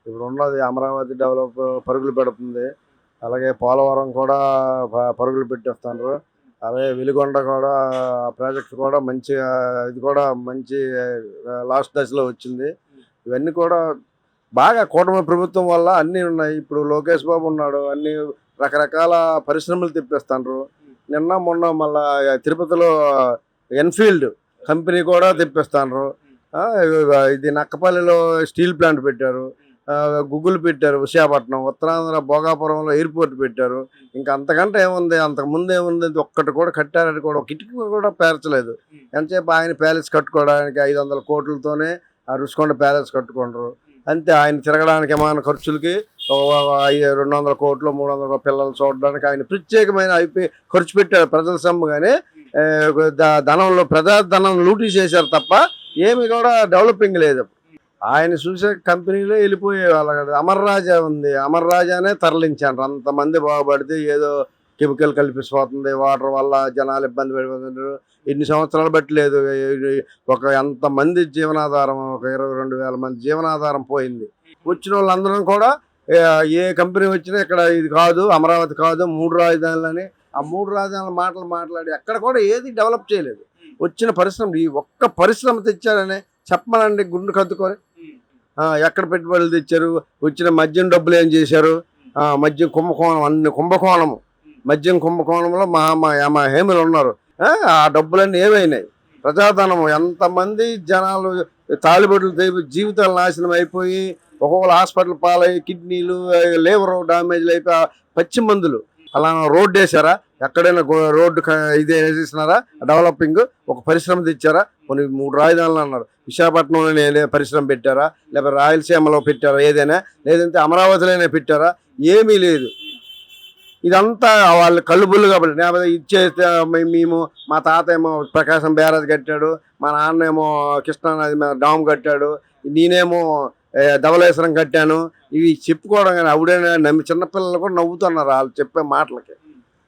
ఇప్పుడు ఉన్నది అమరావతి డెవలప్ పరుగులు పెడుతుంది. అలాగే పోలవరం కూడా పరుగులు పెట్టేస్తున్నారు. అలాగే వెలిగొండ కూడా ప్రాజెక్ట్ కూడా మంచిగా, ఇది కూడా మంచి లాస్ట్ దశలో వచ్చింది. ఇవన్నీ కూడా బాగా కూటమి ప్రభుత్వం వల్ల అన్నీ ఉన్నాయి. ఇప్పుడు లోకేష్ బాబు ఉన్నాడు, అన్ని రకరకాల పరిశ్రమలు తెప్పిస్తున్నారు. నిన్న మొన్న మళ్ళా తిరుపతిలో ఎన్ఫీల్డ్ కంపెనీ కూడా తెప్పిస్తున్నారు. ఇది నక్కపల్లిలో స్టీల్ ప్లాంట్ పెట్టారు. గూగుల్ పెట్టారు విశాఖపట్నం, ఉత్తరాంధ్ర భోగాపురంలో ఎయిర్పోర్ట్ పెట్టారు. ఇంకా అంతకంటే ఏముంది, అంతకుముందు ఏముంది, ఒక్కటి కూడా కట్టారని కూడా ఒక కిటికీ కూడా పేర్చలేదు. ఎంతసేపు ఆయన ప్యాలెస్ కట్టుకోవడానికి 500 కోట్లతోనే ఆ రుషికొండ ప్యాలెస్ కట్టుకుంటారు అంతే. ఆయన తిరగడానికి ఏమైనా ఖర్చులకి 200 కోట్లు 300 పిల్లలు చూడడానికి ఆయన ప్రత్యేకమైన ఖర్చు పెట్టారు ప్రజల సొమ్ము. కానీ ధనంలో ప్రజాధనం లూటీ చేశారు తప్ప ఏమి కూడా డెవలపింగ్ లేదు. ఆయన చూసే కంపెనీలో వెళ్ళిపోయే వాళ్ళ. అమర్ రాజా ఉంది, అమర్ రాజానే తరలించారు. అంతమంది బాగుపడితే ఏదో కెమికల్ కలిపిపోతుంది, వాటర్ వల్ల జనాలు ఇబ్బంది పడిపోతున్నారు. ఎన్ని సంవత్సరాలు బట్టి లేదు. ఎంతమంది జీవనాధారం, ఒక 22,000 మంది జీవనాధారం పోయింది. వచ్చిన వాళ్ళందరం కూడా ఏ కంపెనీ వచ్చినా ఇక్కడ ఇది కాదు, అమరావతి కాదు, 3 రాజధానులని ఆ 3 రాజధానుల మాటలు మాట్లాడి ఎక్కడ కూడా ఏది డెవలప్ చేయలేదు. వచ్చిన పరిశ్రమ ఈ ఒక్క పరిశ్రమ తెచ్చారనే చెప్పమనండి, గుండు కత్తుకొని. ఎక్కడ పెట్టుబడులు తెచ్చారు, వచ్చిన మద్యం డబ్బులు ఏం చేశారు, మద్యం కుంభకోణం, అన్ని కుంభకోణము, మద్యం కుంభకోణంలో మా హేములు ఉన్నారు. ఆ డబ్బులన్నీ ఏమైనాయి? ప్రజాధనం. ఎంతమంది జనాలు తాలిబొట్లు జీవితాలు నాశనం అయిపోయి, ఒక్కొక్కరు హాస్పిటల్ పాలయ్యి, కిడ్నీలు లివర్ డ్యామేజ్లు అయిపోయి, పచ్చి మందులు. అలా రోడ్డు వేసారా? ఎక్కడైనా రోడ్డు ఇదే వేసేసినారా? డెవలపింగ్ ఒక పరిశ్రమ తెచ్చారా? కొన్ని 3 రాజధానులు అన్నారు. విశాఖపట్నంలో పరిశ్రమ పెట్టారా? లేకపోతే రాయలసీమలో పెట్టారా? ఏదైనా లేదంటే అమరావతిలోనే పెట్టారా? ఏమీ లేదు. ఇదంతా వాళ్ళు కళ్ళుబుల్లు కాబట్టి ఇచ్చేస్తే మేము, మా తాత ఏమో ప్రకాశం బ్యారేజ్ కట్టాడు, మా నాన్న ఏమో కృష్ణానది డామ్ కట్టాడు, నేనేమో ధవళేశ్వరం కట్టాను, ఇవి చెప్పుకోవడం. కానీ ఆవిడైనా చిన్నపిల్లలు కూడా నవ్వుతున్నారు వాళ్ళు చెప్పే మాటలకి.